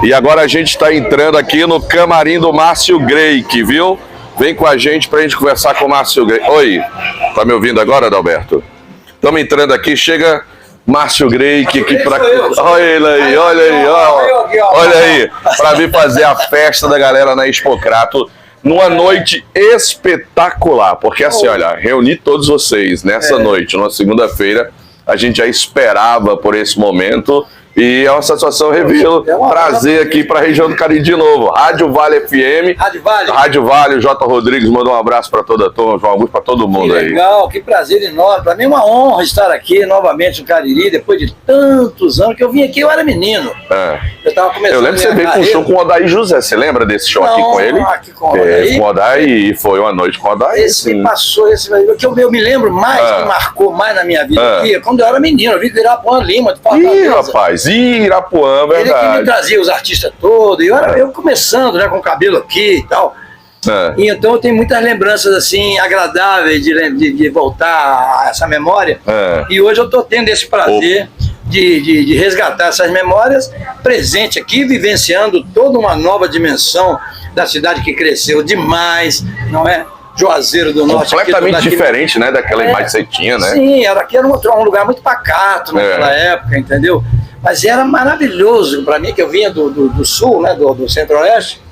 E agora a gente está entrando aqui no camarim do Márcio Greik, viu? Vem com a gente pra gente conversar com o Márcio Greik. Oi, tá me ouvindo agora, Adalberto? Estamos entrando aqui, chega Márcio Greik aqui pra... Olha ele aí, olha aí, olha aí. Pra vir fazer a festa da galera na Expocrato. Numa noite espetacular, porque assim, olha, reuni todos vocês nessa noite, numa segunda-feira, a gente já esperava por esse momento e é uma satisfação revê-lo, trazer aqui para a região do Cariri de novo. Rádio Vale FM, Rádio Vale, o J. Rodrigues mandou um abraço para toda a turma, João Augusto, para todo mundo aí. Legal, que prazer enorme, para mim é uma honra estar aqui novamente no Cariri, depois de tantos anos que eu vim aqui, eu era menino. Eu tava começando. Eu lembro que você veio com um show com o Odair José, você lembra desse show aqui com ele? Aqui com o Odair. Com o Odair, e foi uma noite com o Odair. Esse me passou, o que eu me lembro mais, que marcou mais na minha vida, que quando eu era menino, eu vi virar Irapuã Lima, de Fortaleza. Ih, rapaz, Irapuã, verdade. Ele que me trazia os artistas todos, eu começando, né, com o cabelo aqui e tal. E então eu tenho muitas lembranças assim agradáveis de voltar a essa memória. E hoje eu estou tendo esse prazer de resgatar essas memórias, presente aqui, vivenciando toda uma nova dimensão da cidade que cresceu demais, não é? Juazeiro do Norte. Completamente diferente, né, daquela imagem que você tinha, né? Sim, aqui era um lugar muito pacato naquela época, entendeu? Mas era maravilhoso para mim, que eu vinha do sul, né, do centro-oeste.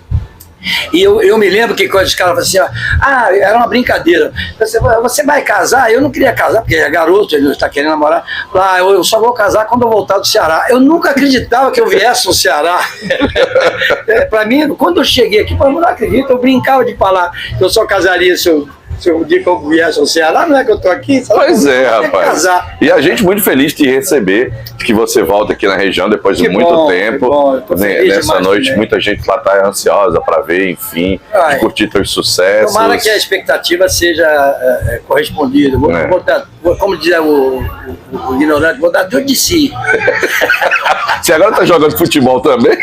E eu me lembro que quando os caras falavam assim, era uma brincadeira. Você vai casar? Eu não queria casar, porque é garoto, ele está querendo namorar. Eu só vou casar quando eu voltar do Ceará. Eu nunca acreditava que eu viesse no Ceará. Para mim, quando eu cheguei aqui, eu não acredito, eu brincava de falar que eu só casaria se o dia que eu viesse ao Ceará, não é que eu tô aqui? Pois é, rapaz. Casar. E a gente muito feliz de receber, que você volta aqui na região depois de muito tempo. Nessa noite, muita gente lá tá ansiosa para ver, enfim, de curtir teus sucessos. Tomara que a expectativa seja correspondida. Como diz o ignorante, vou dar tudo de si. Você agora tá jogando futebol também?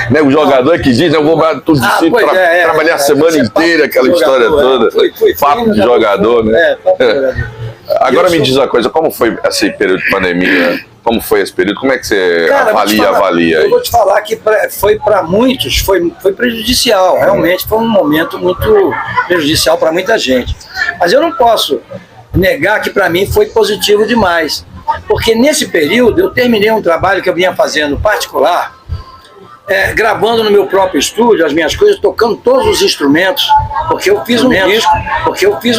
Né, o jogador que diz, eu vou dar tudo de si para trabalhar a semana inteira, aquela história toda. Papo de jogador, né? Agora me diz uma coisa, como foi esse período de pandemia? Como foi esse período? Como é que você avalia? Eu vou te falar que foi para muitos, foi prejudicial. Realmente foi um momento muito prejudicial para muita gente. Mas eu não posso negar que para mim foi positivo demais. Porque nesse período eu terminei um trabalho que eu vinha fazendo particular, gravando no meu próprio estúdio as minhas coisas, tocando todos os instrumentos, porque eu fiz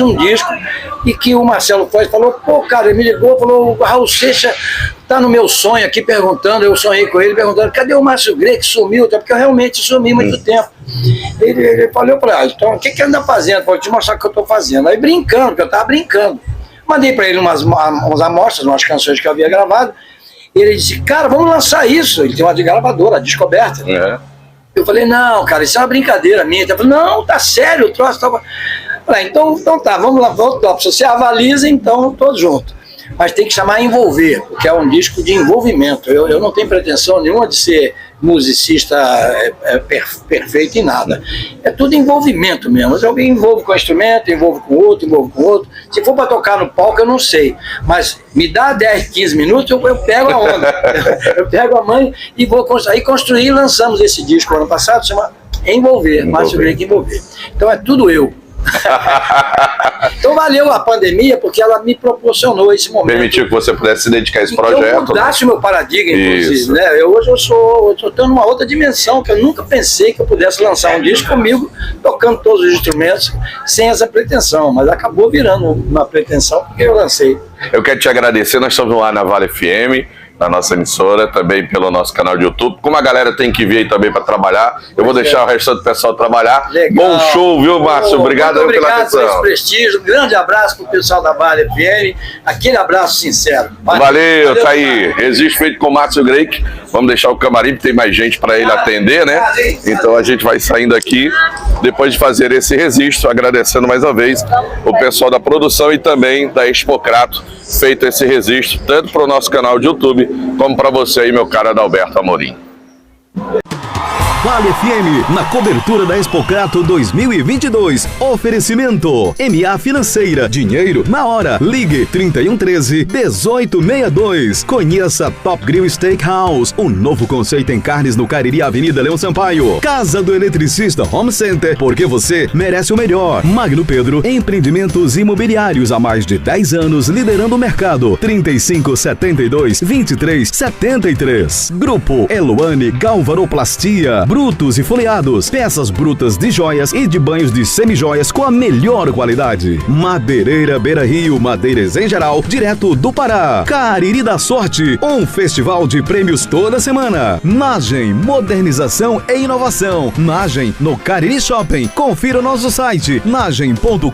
um disco e que o Marcelo Foz falou, cara, ele me ligou, falou, o Raul Seixas tá no meu sonho aqui perguntando, eu sonhei com ele perguntando, cadê o Márcio Greik que sumiu? Porque eu realmente sumi muito tempo. Ele falou para ele, então, o que anda fazendo? Vou te mostrar o que eu tô fazendo. Aí brincando, porque eu tava brincando. Mandei para ele umas amostras, umas canções que eu havia gravado. Ele disse, cara, vamos lançar isso. Ele tem uma gravadora, a Descoberta. Eu falei, não, cara, isso é uma brincadeira minha. Ele falou, não, tá sério, o troço tava... Falei, então tá, vamos lá, se você avaliza, então, todos juntos. Mas tem que chamar Envolver, porque é um disco de envolvimento. Eu não tenho pretensão nenhuma de ser musicista perfeito em nada. É tudo envolvimento mesmo. Eu me envolvo com o instrumento, envolvo com outro. Se for para tocar no palco, eu não sei. Mas me dá 10, 15 minutos, eu pego a onda. Eu pego a mãe e vou construir. Lançamos esse disco ano passado, chama Envolver, Márcio Greik Envolver. Então é tudo eu. Então valeu a pandemia, porque ela me proporcionou esse momento. Permitiu que você pudesse se dedicar a esse projeto. Eu mudasse o meu paradigma, inclusive, né? Hoje eu estou numa outra dimensão, que eu nunca pensei que eu pudesse lançar um disco comigo, tocando todos os instrumentos, sem essa pretensão, mas acabou virando uma pretensão, porque eu lancei. Eu quero te agradecer, nós estamos lá na Vale FM, na nossa emissora, também pelo nosso canal de YouTube. Como a galera tem que vir aí também para trabalhar, eu vou deixar o restante do pessoal trabalhar. Legal. Bom show, viu, Márcio? Obrigado pela atenção. Obrigado por esse prestígio. Um grande abraço para o pessoal da Vale FM. Aquele abraço sincero. Valeu, tá aí. Resiste feito com o Márcio Greik. Vamos deixar o camarim, tem mais gente para ele atender, né? Então a gente vai saindo aqui, depois de fazer esse registro, agradecendo mais uma vez o pessoal da produção e também da Expocrato, feito esse registro, tanto para o nosso canal de YouTube, como para você aí, meu caro Adalberto Amorim. Vale FM, na cobertura da Expocrato 2022. Oferecimento MA Financeira, dinheiro na hora. Ligue 3113-1862. Conheça Top Grill Steakhouse, um novo conceito em carnes no Cariri, Avenida Leão Sampaio. Casa do Eletricista Home Center, porque você merece o melhor. Magno Pedro, empreendimentos imobiliários há mais de 10 anos, liderando o mercado. 3572-2373. Grupo Eluane Galvanoplastia, brutos e folheados, peças brutas de joias e de banhos de semijoias com a melhor qualidade. Madeireira Beira Rio, madeiras em geral, direto do Pará. Cariri da Sorte, um festival de prêmios toda semana. Nagem, modernização e inovação. Nagem no Cariri Shopping. Confira o nosso site nagem.com.br.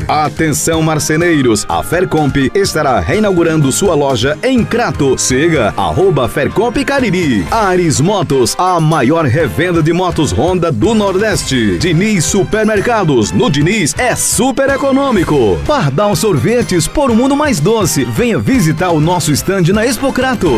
Atenção marceneiros, a Fercomp estará reinaugurando sua loja em Crato. Siga @Fercomp Cariri. Ares Motos, a maior revenda de motos Honda do Nordeste. Diniz Supermercados, no Diniz é super econômico. Pardal Sorvetes, por um mundo mais doce. Venha visitar o nosso estande na Expocrato.